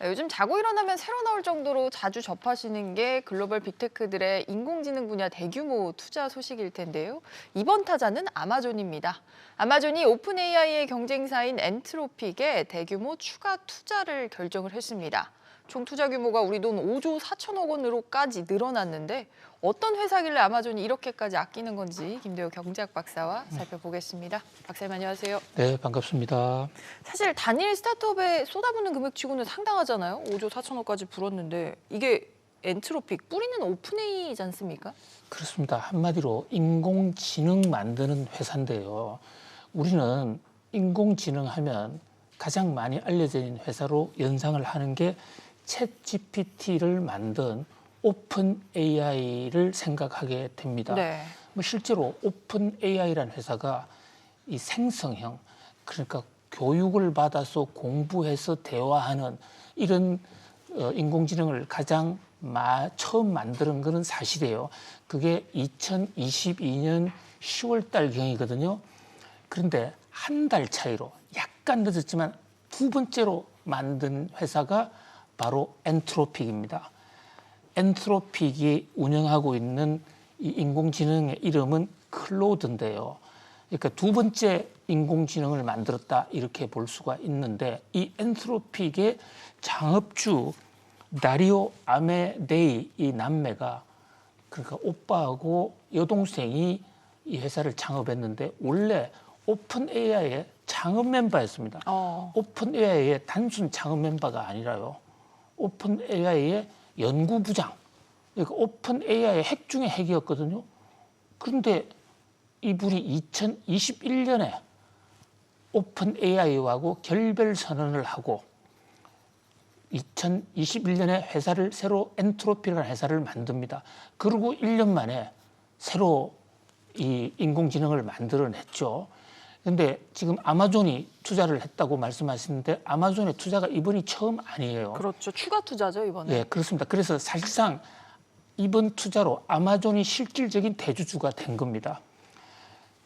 요즘 자고 일어나면 새로 나올 정도로 자주 접하시는 게 글로벌 빅테크들의 인공지능 분야 대규모 투자 소식일 텐데요. 이번 타자는 아마존입니다. 아마존이 오픈 AI의 경쟁사인 엔트로픽에 대규모 추가 투자를 결정을 했습니다. 총 투자 규모가 우리 돈 5조 4천억 원으로까지 늘어났는데 어떤 회사길래 아마존이 이렇게까지 아끼는 건지 김대호 경제학 박사와 살펴보겠습니다. 박사님 안녕하세요. 네, 반갑습니다. 사실 단일 스타트업에 쏟아붓는 금액치고는 상당하잖아요. 5조 4천억까지 불었는데 이게 엔트로픽, 뿌리는 오픈AI이지 않습니까? 그렇습니다. 한마디로 인공지능 만드는 회사인데요. 우리는 인공지능 하면 가장 많이 알려져 있는 회사로 연상을 하는 게 챗GPT를 만든 오픈 AI를 생각하게 됩니다. 네. 실제로 오픈 AI라는 회사가 이 생성형, 그러니까 교육을 받아서 공부해서 대화하는 이런 인공지능을 가장 처음 만드는 것은 사실이에요. 그게 2022년 10월 달경이거든요. 그런데 한 달 차이로 약간 늦었지만 두 번째로 만든 회사가 바로 엔트로픽입니다. 엔트로픽이 운영하고 있는 이 인공지능의 이름은 클로드인데요. 그러니까 두 번째 인공지능을 만들었다 이렇게 볼 수가 있는데 이 엔트로픽의 창업주 다리오 아메데이 이 남매가 그러니까 오빠하고 여동생이 이 회사를 창업했는데 원래 오픈 AI의 창업 멤버였습니다. 오픈 AI의 단순 창업 멤버가 아니라요. 오픈 AI의 연구부장, 그러니까 오픈 AI의 핵 중의 핵이었거든요. 그런데 이분이 2021년에 오픈 AI하고 결별 선언을 하고 2021년에 회사를 새로 엔트로피라는 회사를 만듭니다. 그리고 1년 만에 새로 이 인공지능을 만들어냈죠. 그런데 지금 아마존이 투자를 했다고 말씀하시는데 아마존의 투자가 이번이 처음 아니에요. 그렇죠. 추가 투자죠, 이번에. 네, 그렇습니다. 그래서 사실상 이번 투자로 아마존이 실질적인 대주주가 된 겁니다.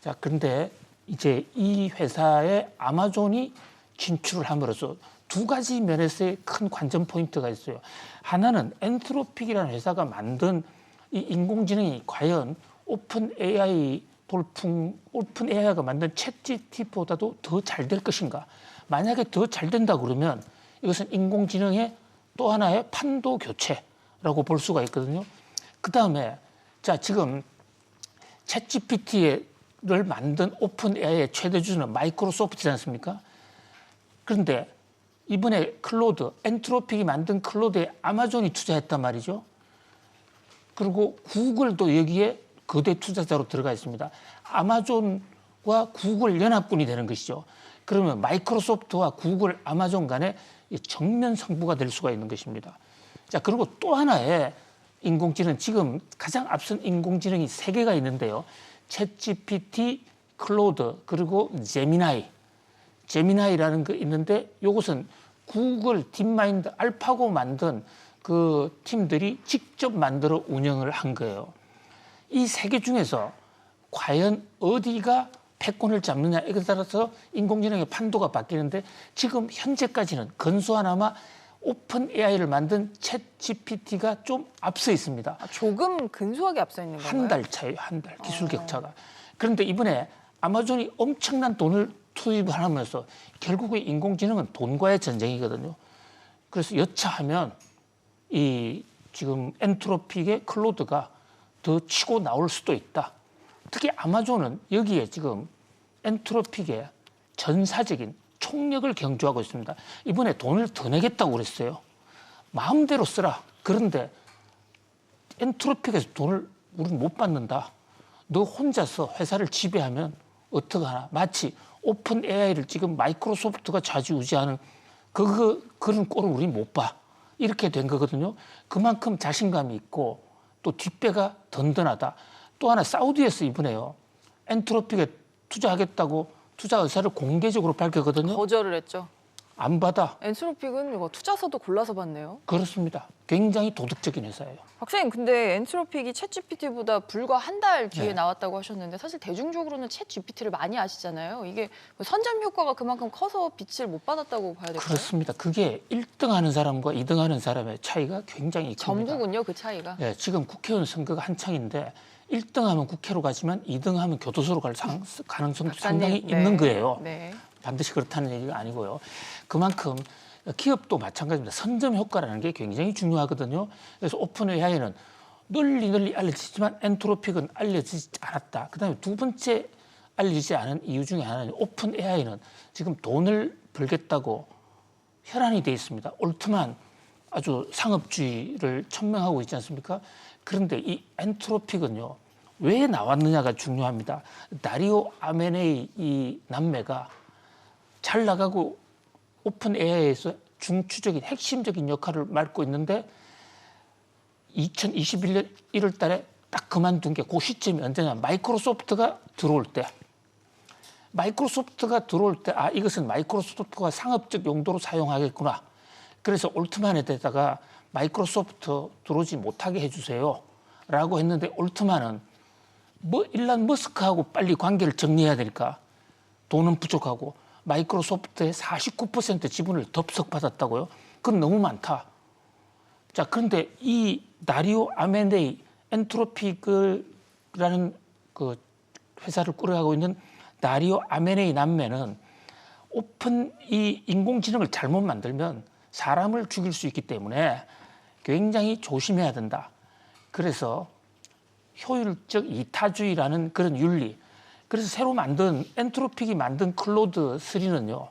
자, 그런데 이제 이 회사에 아마존이 진출을 함으로써 두 가지 면에서의 큰 관전 포인트가 있어요. 하나는 엔트로픽이라는 회사가 만든 이 인공지능이 과연 오픈 AI가 만든 챗GPT보다도 더 잘 될 것인가? 만약에 더 잘 된다 그러면 이것은 인공지능의 또 하나의 판도 교체라고 볼 수가 있거든요. 그 다음에 자 지금 챗GPT를 만든 오픈 AI의 최대 주주는 마이크로소프트지 않습니까? 그런데 이번에 클로드, 엔트로픽이 만든 클로드에 아마존이 투자했단 말이죠. 그리고 구글도 여기에 거대 투자자로 들어가 있습니다. 아마존과 구글 연합군이 되는 것이죠. 그러면 마이크로소프트와 구글, 아마존 간에 정면 승부가 될 수가 있는 것입니다. 자, 그리고 또 하나의 인공지능, 지금 가장 앞선 인공지능이 세 개가 있는데요. 챗GPT, 클로드, 그리고 제미나이라는 거 있는데 이것은 구글, 딥마인드, 알파고 만든 그 팀들이 직접 만들어 운영을 한 거예요. 이 세 개 중에서 과연 어디가 패권을 잡느냐 이에 따라서 인공지능의 판도가 바뀌는데 지금 현재까지는 근소하나마 오픈 AI를 만든 챗 GPT가 좀 앞서 있습니다. 조금 근소하게 앞서 있는 건가요? 한 달 차이, 한 달 기술 격차가. 그런데 이번에 아마존이 엄청난 돈을 투입을 하면서 결국에 인공지능은 돈과의 전쟁이거든요. 그래서 여차하면 이 지금 엔트로픽의 클로드가 더 치고 나올 수도 있다. 특히 아마존은 여기에 지금 엔트로픽의 전사적인 총력을 경주하고 있습니다. 이번에 돈을 더 내겠다고 그랬어요. 마음대로 쓰라. 그런데 엔트로픽에서 돈을 우리는 못 받는다. 너 혼자서 회사를 지배하면 어떡하나. 마치 오픈 AI를 지금 마이크로소프트가 좌지우지하는 그런 꼴을 우리는 못 봐. 이렇게 된 거거든요. 그만큼 자신감이 있고 또 뒷배가 든든하다. 또 하나 사우디에서 이번에요. 엔트로픽에 투자하겠다고 투자 의사를 공개적으로 밝혔거든요. 거절을 했죠. 안 받아. 엔트로픽은 이거 투자서도 골라서 받네요. 그렇습니다. 굉장히 도덕적인 회사예요. 박사님, 근데 엔트로픽이 챗GPT보다 불과 한 달 뒤에 네. 나왔다고 하셨는데 사실 대중적으로는 챗GPT를 많이 아시잖아요. 이게 뭐 선점 효과가 그만큼 커서 빛을 못 받았다고 봐야 될까요? 그렇습니다. 그게 1등 하는 사람과 2등 하는 사람의 차이가 굉장히 큽니다. 전부군요, 그 차이가. 네, 지금 국회의원 선거가 한창인데 1등 하면 국회로 가지만 2등 하면 교도소로 갈 가능성도 상당히 박사님, 있는 거예요. 네. 반드시 그렇다는 얘기가 아니고요. 그만큼 기업도 마찬가지입니다. 선점 효과라는 게 굉장히 중요하거든요. 그래서 오픈 AI는 널리 알려지지만 엔트로픽은 알려지지 않았다. 그다음에 두 번째 알려지지 않은 이유 중에 하나는 오픈 AI는 지금 돈을 벌겠다고 혈안이 돼 있습니다. 올트만 아주 상업주의를 천명하고 있지 않습니까? 그런데 이 엔트로픽은요. 왜 나왔느냐가 중요합니다. 다리오 아메네이 이 남매가 잘 나가고 오픈 AI에서 중추적인 핵심적인 역할을 맡고 있는데 2021년 1월 달에 딱 그만둔 게 그 시점이 언제냐. 마이크로소프트가 들어올 때. 마이크로소프트가 들어올 때 이것은 마이크로소프트가 상업적 용도로 사용하겠구나. 그래서 올트만에다가 마이크로소프트 들어오지 못하게 해주세요. 라고 했는데 올트만은 일란 머스크하고 빨리 관계를 정리해야 되니까 돈은 부족하고 마이크로소프트의 49% 지분을 덥석받았다고요? 그건 너무 많다. 자, 그런데 이 다리오 아메네이 엔트로픽이라는 그 회사를 꾸려가고 있는 다리오 아메네이 남매는 오픈 이 인공지능을 잘못 만들면 사람을 죽일 수 있기 때문에 굉장히 조심해야 된다. 그래서 효율적 이타주의라는 그런 윤리. 그래서 새로 만든 엔트로픽이 만든 클로드 3는요.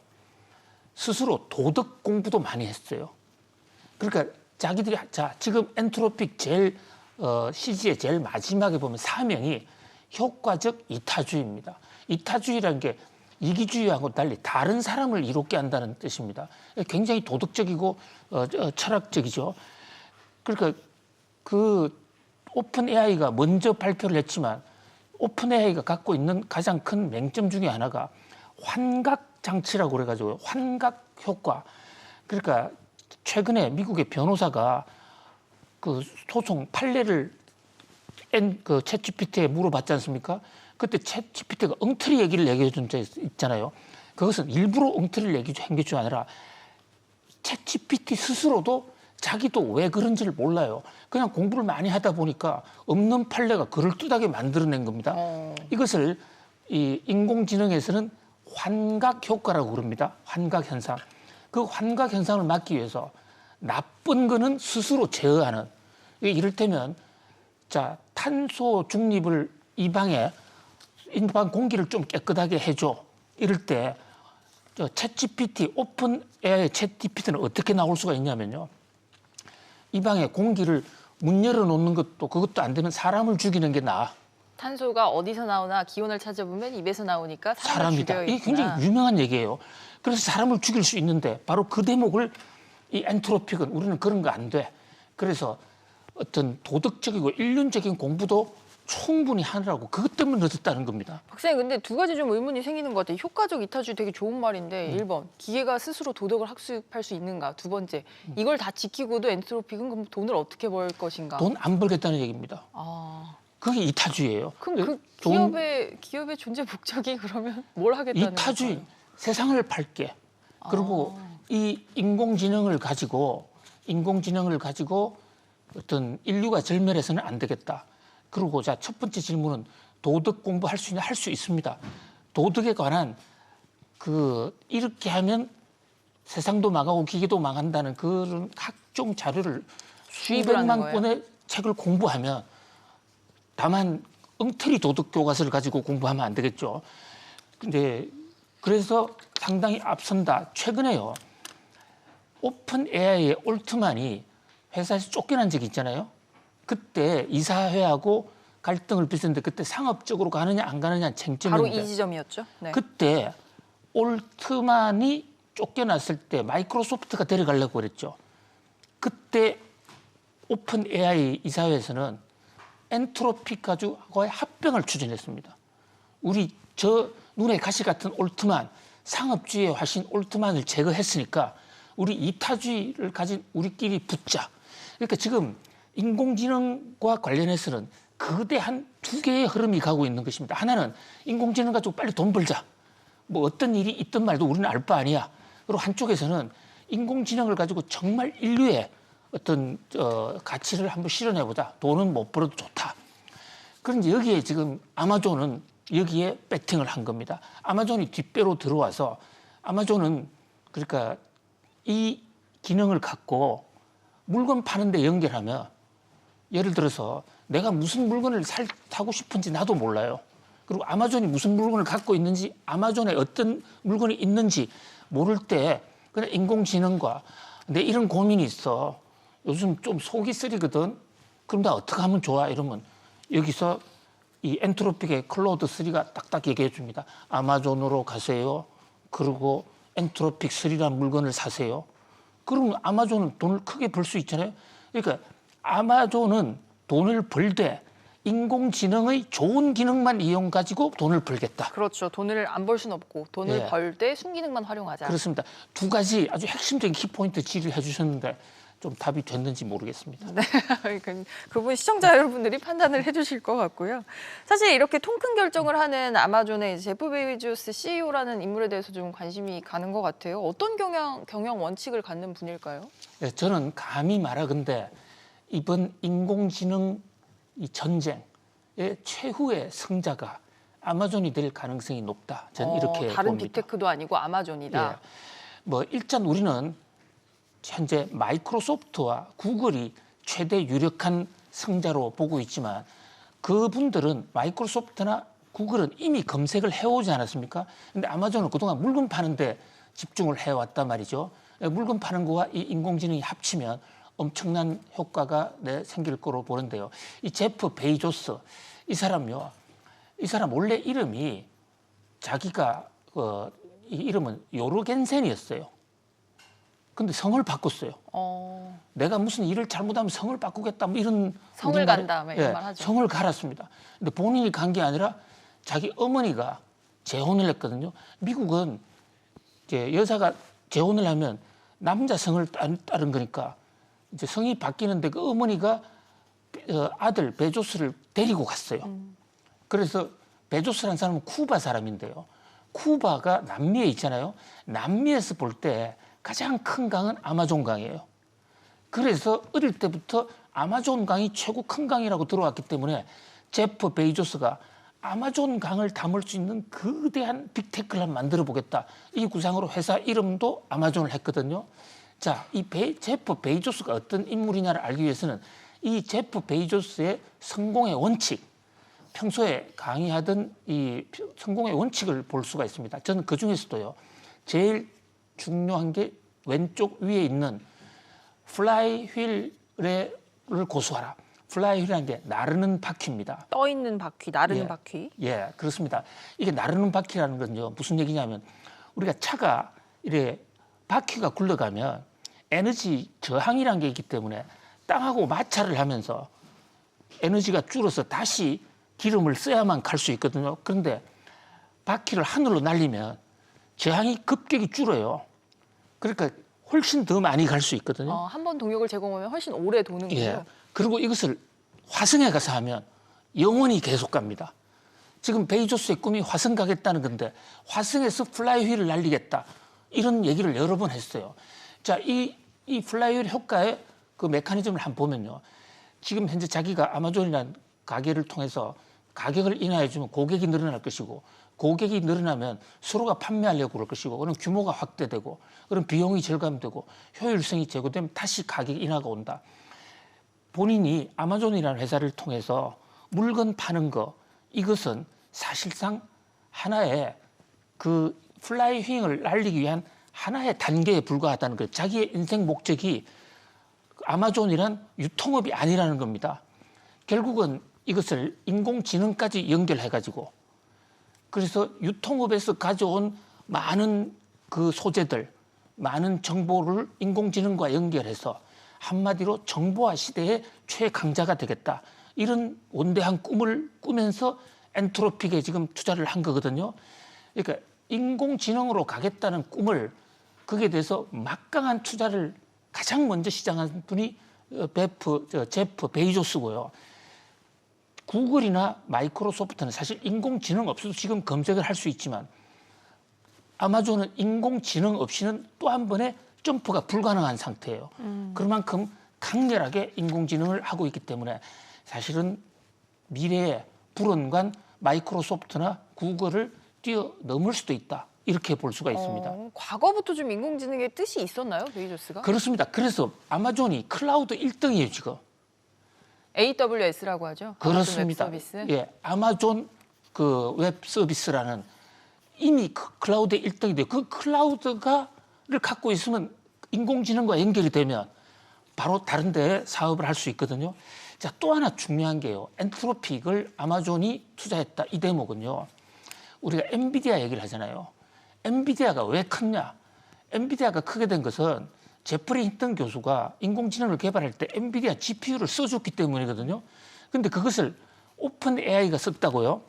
스스로 도덕 공부도 많이 했어요. 그러니까 자기들이 지금 엔트로픽 제일 CG의 제일 마지막에 보면 사명이 효과적 이타주의입니다. 이타주의라는 게 이기주의하고 달리 다른 사람을 이롭게 한다는 뜻입니다. 굉장히 도덕적이고 철학적이죠. 그러니까 그 오픈 AI가 먼저 발표를 했지만 오픈 AI가 갖고 있는 가장 큰 맹점 중에 하나가 환각 장치라고 그래가지고 환각 효과. 그러니까 최근에 미국의 변호사가 그 소송 판례를 그 챗GPT에 물어봤지 않습니까? 그때 챗GPT가 엉터리 얘기를 얘기해 준 적 있잖아요. 그것은 일부러 엉터리를 얘기한 게 아니라 챗GPT 스스로도 자기도 왜 그런지를 몰라요. 그냥 공부를 많이 하다 보니까 없는 판례가 그럴듯하게 만들어낸 겁니다. 이것을 이 인공지능에서는 환각 효과라고 그럽니다. 환각 현상. 그 환각 현상을 막기 위해서 나쁜 거는 스스로 제어하는. 이를테면 탄소 중립을 이 방방 공기를 좀 깨끗하게 해줘. 이럴 때 챗GPT 오픈 AI 챗GPT는 어떻게 나올 수가 있냐면요. 이 방에 공기를 문 열어놓는 것도 그것도 안 되면 사람을 죽이는 게 나아. 탄소가 어디서 나오나 기온을 찾아보면 입에서 나오니까 사람을 사람이다. 죽여야겠구나. 이게 굉장히 유명한 얘기예요. 그래서 사람을 죽일 수 있는데 바로 그 대목을 이 엔트로픽은 우리는 그런 거 안 돼. 그래서 어떤 도덕적이고 인륜적인 공부도 충분히 하느라고 그것 때문에 늦었다는 겁니다. 박사님, 근데 두 가지 좀 의문이 생기는 것 같아요. 효과적 이타주의 되게 좋은 말인데 1번, 기계가 스스로 도덕을 학습할 수 있는가? 두 번째, 이걸 다 지키고도 엔트로픽은 그럼 돈을 어떻게 벌 것인가? 돈 안 벌겠다는 얘기입니다. 그게 이타주의예요. 그럼 그 기업의 존재 목적이 그러면 뭘 하겠다는 이타주의, 건가요? 세상을 팔게. 그리고 이 인공지능을 가지고 어떤 인류가 절멸해서는 안 되겠다. 그리고 첫 번째 질문은 도덕 공부할 수 있냐? 할 수 있습니다. 도덕에 관한 이렇게 하면 세상도 망하고 기계도 망한다는 그런 각종 자료를 수백만 권의 책을 공부하면 다만 엉터리 도덕 교과서를 가지고 공부하면 안 되겠죠. 근데 그래서 상당히 앞선다. 최근에요. 오픈 AI의 올트만이 회사에서 쫓겨난 적이 있잖아요. 그때 이사회하고 갈등을 빚었는데 그때 상업적으로 가느냐 안 가느냐 쟁점이었는데 바로 이 지점이었죠. 네. 그때 올트만이 쫓겨났을 때 마이크로소프트가 데려가려고 그랬죠. 그때 오픈 AI 이사회에서는 엔트로픽 가지고의 합병을 추진했습니다. 우리 눈에 가시 같은 올트만 상업주의의 화신 올트만을 제거했으니까 우리 이타주의를 가진 우리끼리 붙자. 그러니까 지금 인공지능과 관련해서는 거대한 두 개의 흐름이 가고 있는 것입니다. 하나는 인공지능 가지고 빨리 돈 벌자. 뭐 어떤 일이 있든 말도 우리는 알 바 아니야. 그리고 한쪽에서는 인공지능을 가지고 정말 인류의 어떤 가치를 한번 실현해보자. 돈은 못 벌어도 좋다. 그런데 여기에 지금 아마존은 여기에 배팅을 한 겁니다. 아마존이 뒷배로 들어와서 아마존은 그러니까 이 기능을 갖고 물건 파는데 연결하면 예를 들어서 내가 무슨 물건을 사고 싶은지 나도 몰라요. 그리고 아마존이 무슨 물건을 갖고 있는지 아마존에 어떤 물건이 있는지 모를 때 그냥 인공지능과 내 이런 고민이 있어. 요즘 좀 속이 쓰리거든. 그럼 나 어떻게 하면 좋아? 이러면 여기서 이 엔트로픽의 클로드 3가 딱딱 얘기해 줍니다. 아마존으로 가세요. 그리고 엔트로픽 3라는 물건을 사세요. 그러면 아마존은 돈을 크게 벌 수 있잖아요. 그러니까 아마존은 돈을 벌되 인공지능의 좋은 기능만 이용 가지고 돈을 벌겠다. 그렇죠. 돈을 안 벌 수는 없고 돈을 예. 벌 때 순기능만 활용하자. 그렇습니다. 두 가지 아주 핵심적인 키포인트 질의를 해주셨는데 좀 답이 됐는지 모르겠습니다. 네, 그분 시청자 여러분들이 판단을 해주실 것 같고요. 사실 이렇게 통 큰 결정을 하는 아마존의 제프 베이조스 CEO라는 인물에 대해서 좀 관심이 가는 것 같아요. 어떤 경영 원칙을 갖는 분일까요? 네, 저는 감히 말하건대 이번 인공지능 이 전쟁의 최후의 승자가 아마존이 될 가능성이 높다. 저는 이렇게 다른 봅니다. 빅테크도 아니고 아마존이다. 예. 뭐 일단 우리는 현재 마이크로소프트와 구글이 최대 유력한 승자로 보고 있지만 그분들은 마이크로소프트나 구글은 이미 검색을 해오지 않았습니까? 근데 아마존은 그동안 물건 파는데 집중을 해왔단 말이죠. 물건 파는 거와 이 인공지능이 합치면 엄청난 효과가 생길 거로 보는데요. 이 제프 베이조스 이 사람요. 이 사람 원래 이름이 자기가 이 이름은 요르겐센이었어요. 근데 성을 바꿨어요. 내가 무슨 일을 잘못하면 성을 바꾸겠다 뭐 이런 성을 간다 뭐 이런 말 하죠. 성을 갈았습니다. 근데 본인이 간 게 아니라 자기 어머니가 재혼을 했거든요. 미국은 이제 여자가 재혼을 하면 남자 성을 따른 거니까 이제 성이 바뀌는데 그 어머니가 아들 베조스를 데리고 갔어요. 그래서 베조스라는 사람은 쿠바 사람인데요. 쿠바가 남미에 있잖아요. 남미에서 볼 때 가장 큰 강은 아마존 강이에요. 그래서 어릴 때부터 아마존 강이 최고 큰 강이라고 들어왔기 때문에 제프 베이조스가 아마존 강을 담을 수 있는 거대한 빅테크를 만들어 보겠다. 이 구상으로 회사 이름도 아마존을 했거든요. 자, 이 제프 베이조스가 어떤 인물이냐를 알기 위해서는 이 제프 베이조스의 성공의 원칙, 평소에 강의하던 이 성공의 원칙을 볼 수가 있습니다. 저는 그 중에서도요, 제일 중요한 게 왼쪽 위에 있는 플라이 휠을 고수하라. 플라이 휠이라는 게 나르는 바퀴입니다. 떠 있는 바퀴, 나르는 예. 바퀴. 예, 그렇습니다. 이게 나르는 바퀴라는 건요, 무슨 얘기냐면 우리가 차가 이래 바퀴가 굴러가면 에너지 저항이라는 게 있기 때문에 땅하고 마찰을 하면서 에너지가 줄어서 다시 기름을 써야만 갈 수 있거든요. 그런데 바퀴를 하늘로 날리면 저항이 급격히 줄어요. 그러니까 훨씬 더 많이 갈 수 있거든요. 한 번 동력을 제공하면 훨씬 오래 도는군요. 예. 그리고 이것을 화성에 가서 하면 영원히 계속 갑니다. 지금 베이조스의 꿈이 화성 가겠다는 건데 화성에서 플라이 휠을 날리겠다. 이런 얘기를 여러 번 했어요. 자, 이 플라이 휠 효과의 그 메커니즘을 한번 보면요. 지금 현재 자기가 아마존이라는 가게를 통해서 가격을 인하해 주면 고객이 늘어날 것이고 고객이 늘어나면 서로가 판매하려고 그럴 것이고 그럼 규모가 확대되고 그럼 비용이 절감되고 효율성이 제고되면 다시 가격 인하가 온다. 본인이 아마존이라는 회사를 통해서 물건 파는 거 이것은 사실상 하나의 그 플라이 휠을 날리기 위한 하나의 단계에 불과하다는 거예요. 자기의 인생 목적이 아마존이란 유통업이 아니라는 겁니다. 결국은 이것을 인공지능까지 연결해가지고 그래서 유통업에서 가져온 많은 그 소재들, 많은 정보를 인공지능과 연결해서 한마디로 정보화 시대의 최강자가 되겠다. 이런 원대한 꿈을 꾸면서 엔트로픽에 지금 투자를 한 거거든요. 그러니까 인공지능으로 가겠다는 꿈을 거기에 대해서 막강한 투자를 가장 먼저 시작한 분이 제프 베이조스고요. 구글이나 마이크로소프트는 사실 인공지능 없어도 지금 검색을 할 수 있지만 아마존은 인공지능 없이는 또 한 번의 점프가 불가능한 상태예요. 그만큼 강렬하게 인공지능을 하고 있기 때문에 사실은 미래의 불언관 마이크로소프트나 구글을 뛰어넘을 수도 있다. 이렇게 볼 수가 있습니다. 과거부터 좀 인공지능의 뜻이 있었나요, 베이조스가? 그렇습니다. 그래서 아마존이 클라우드 1등이에요, 지금. AWS라고 하죠. 그렇습니다. 아마존 웹 서비스. 예, 아마존 그 웹 서비스라는 이미 클라우드 1등인데 그 클라우드가를 갖고 있으면 인공지능과 연결이 되면 바로 다른 데 사업을 할 수 있거든요. 자, 또 하나 중요한 게요. 엔트로픽을 아마존이 투자했다. 이 대목은요. 우리가 엔비디아 얘기를 하잖아요. 엔비디아가 왜 컸냐? 엔비디아가 크게 된 것은 제프리 힌턴 교수가 인공지능을 개발할 때 엔비디아 GPU를 써줬기 때문이거든요. 그런데 그것을 오픈 AI가 썼다고요.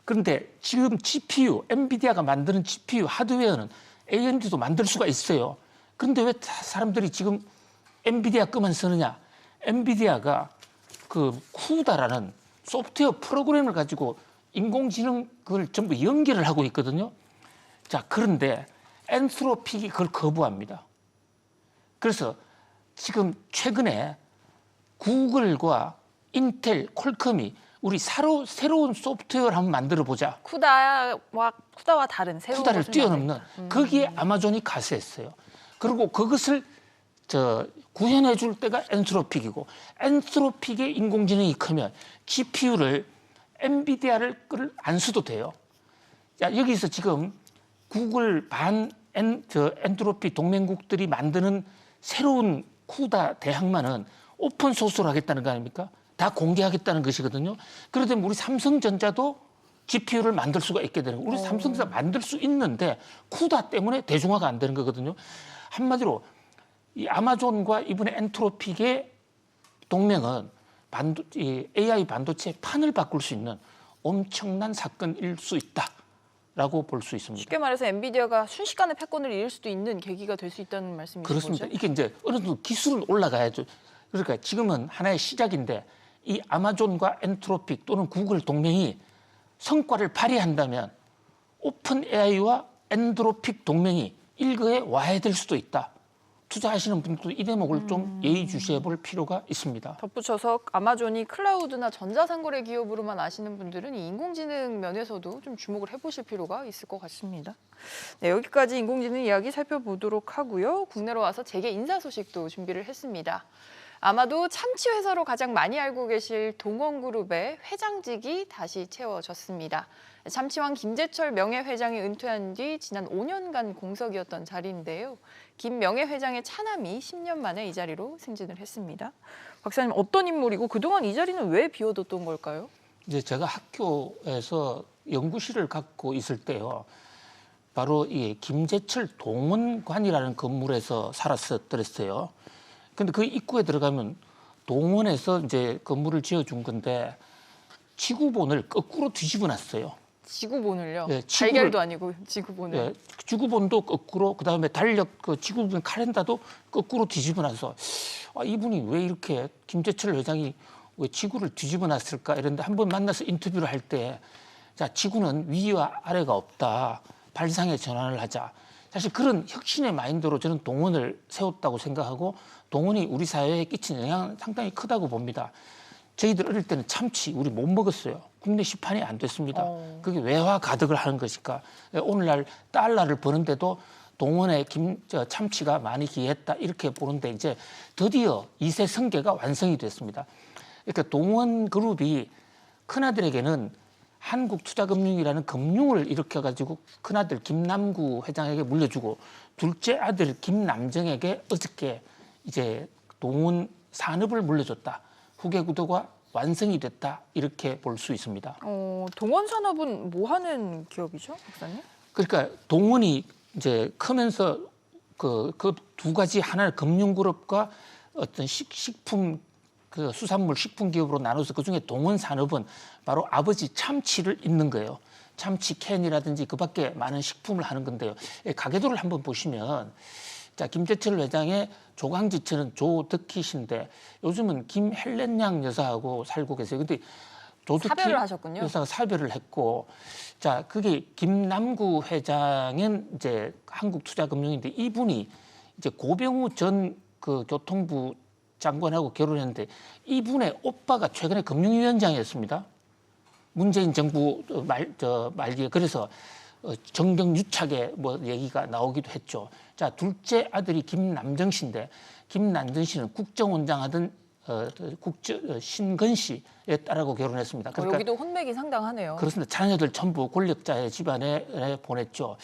그런데 지금 GPU, 엔비디아가 만드는 GPU 하드웨어는 AMD도 만들 수가 있어요. 그런데 왜 사람들이 지금 엔비디아 거만 쓰느냐? 엔비디아가 그 쿠다라는 소프트웨어 프로그램을 가지고 인공지능을 전부 연결을 하고 있거든요. 자, 그런데 엔트로픽이 그걸 거부합니다. 그래서 지금 최근에 구글과 인텔, 퀄컴이 우리 새로운 소프트웨어를 한번 만들어 보자. 쿠다와 다른 새로운 쿠다를 것을 뛰어넘는 거기에 아마존이 가세했어요. 그리고 그것을 구현해 줄 때가 엔트로픽이고 엔트로픽의 인공지능이 크면 GPU를 엔비디아를 안 써도 돼요. 자, 여기서 지금 구글 엔트로피 동맹국들이 만드는 새로운 쿠다 대항마는 오픈 소스로 하겠다는 거 아닙니까? 다 공개하겠다는 것이거든요. 그러면 우리 삼성전자도 GPU를 만들 수가 있게 되는 거예요. 우리 삼성전자 만들 수 있는데 쿠다 때문에 대중화가 안 되는 거거든요. 한마디로 이 아마존과 이번에 엔트로픽의 동맹은 AI 반도체 판을 바꿀 수 있는 엄청난 사건일 수 있다라고 볼 수 있습니다. 쉽게 말해서 엔비디아가 순식간에 패권을 잃을 수도 있는 계기가 될 수 있다는 말씀이신 그렇습니다. 거죠? 이게 이제 어느 정도 기술은 올라가야죠. 그러니까 지금은 하나의 시작인데 이 아마존과 엔트로픽 또는 구글 동맹이 성과를 발휘한다면 오픈 AI와 엔트로픽 동맹이 일거에 와해될 수도 있다. 투자하시는 분들도 이 대목을 좀 예의주시해 볼 필요가 있습니다. 덧붙여서 아마존이 클라우드나 전자상거래 기업으로만 아시는 분들은 이 인공지능 면에서도 좀 주목을 해보실 필요가 있을 것 같습니다. 네, 여기까지 인공지능 이야기 살펴보도록 하고요. 국내로 와서 재계 인사 소식도 준비를 했습니다. 아마도 참치 회사로 가장 많이 알고 계실 동원그룹의 회장직이 다시 채워졌습니다. 참치왕 김재철 명예회장이 은퇴한 뒤 지난 5년간 공석이었던 자리인데요. 김 명예회장의 차남이 10년 만에 이 자리로 승진을 했습니다. 박사님, 어떤 인물이고 그동안 이 자리는 왜 비워뒀던 걸까요? 이제 제가 학교에서 연구실을 갖고 있을 때요. 바로 이 김재철 동원관이라는 건물에서 살았었더랬어요. 근데 그 입구에 들어가면 동원에서 이제 건물을 지어준 건데 지구본을 거꾸로 뒤집어 놨어요. 지구본을요? 네, 달걀도 아니고 지구본을. 네, 지구본도 거꾸로 그다음에 달력 그 지구본 카렌다도 거꾸로 뒤집어 놔서 이분이 왜 이렇게 김재철 회장이 왜 지구를 뒤집어 놨을까 이런데 한번 만나서 인터뷰를 할 때 자, 지구는 위와 아래가 없다. 발상의 전환을 하자. 사실 그런 혁신의 마인드로 저는 동원을 세웠다고 생각하고 동원이 우리 사회에 끼친 영향은 상당히 크다고 봅니다. 저희들 어릴 때는 참치 우리 못 먹었어요. 국내 시판이 안 됐습니다. 그게 외화 가득을 하는 것일까. 오늘날 달러를 버는데도 동원에 참치가 많이 기했다 이렇게 보는데 이제 드디어 2세 성계가 완성이 됐습니다. 그러니까 동원 그룹이 큰아들에게는 한국투자금융이라는 금융을 일으켜가지고 큰아들 김남구 회장에게 물려주고 둘째 아들 김남정에게 어저께 이제 동원 산업을 물려줬다. 후계 구도가 완성이 됐다. 이렇게 볼 수 있습니다. 동원산업은 뭐 하는 기업이죠, 박사님? 그러니까 동원이 이제 크면서 그 두 가지 하나는 금융그룹과 어떤 식품 그 수산물 식품 기업으로 나눠서 그중에 동원 산업은 바로 아버지 참치를 잇는 거예요. 참치 캔이라든지 그밖에 많은 식품을 하는 건데요. 가계도를 한번 보시면 자, 김재철 회장의 조강지처는 조덕희 씨인데 요즘은 김헬렌 양 여사하고 살고 계세요. 근데 조덕희 사별을 하셨군요. 여사가 사별을 했고, 자, 그게 김남구 회장은 이제 한국투자금융인데 이분이 이제 고병우 전 그 교통부 장관하고 결혼했는데 이분의 오빠가 최근에 금융위원장이었습니다. 문재인 정부 말기에. 그래서 정경유착의 뭐 얘기가 나오기도 했죠. 자, 둘째 아들이 김남정 씨인데 김남정 씨는 국정원장 하던 신건 씨에 딸하고 결혼했습니다. 그러니까 여기도 혼맥이 상당하네요. 그렇습니다. 자녀들 전부 권력자의 집안에 보냈죠.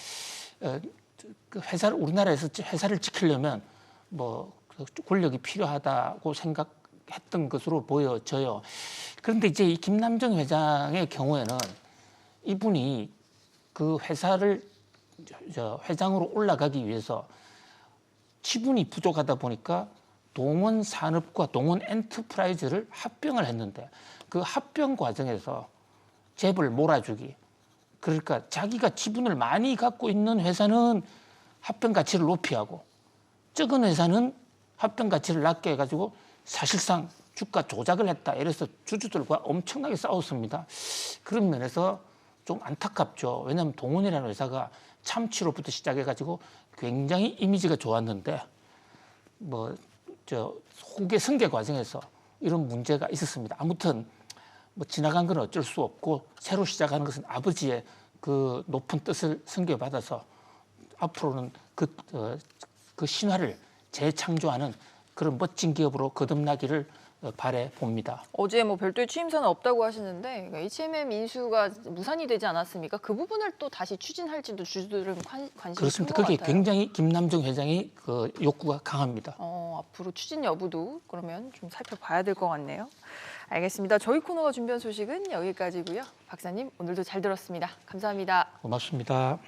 그 회사를 우리나라에서 회사를 지키려면 뭐 권력이 필요하다고 생각했던 것으로 보여져요. 그런데 이제 이 김남정 회장의 경우에는 이분이 그 회사를 회장으로 올라가기 위해서 지분이 부족하다 보니까 동원 산업과 동원 엔터프라이즈를 합병을 했는데 그 합병 과정에서 재벌 몰아주기, 그러니까 자기가 지분을 많이 갖고 있는 회사는 합병 가치를 높이 하고 적은 회사는 합병 가치를 낮게 해가지고 사실상 주가 조작을 했다. 이래서 주주들과 엄청나게 싸웠습니다. 그런 면에서 좀 안타깝죠. 왜냐하면 동원이라는 회사가 참치로부터 시작해가지고 굉장히 이미지가 좋았는데 뭐 후계 승계 과정에서 이런 문제가 있었습니다. 아무튼 뭐 지나간 건 어쩔 수 없고 새로 시작하는 것은 아버지의 그 높은 뜻을 승계받아서 앞으로는 그 신화를 재창조하는 그런 멋진 기업으로 거듭나기를 바래 봅니다. 어제 뭐 별도의 취임사는 없다고 하시는데 HMM 인수가 무산이 되지 않았습니까? 그 부분을 또 다시 추진할지도 주주들은 관심이 큰 그렇습니다. 것 그게 같아요. 굉장히 김남정 회장이 그 욕구가 강합니다. 앞으로 추진 여부도 그러면 좀 살펴봐야 될 것 같네요. 알겠습니다. 저희 코너가 준비한 소식은 여기까지고요. 박사님 오늘도 잘 들었습니다. 감사합니다. 고맙습니다.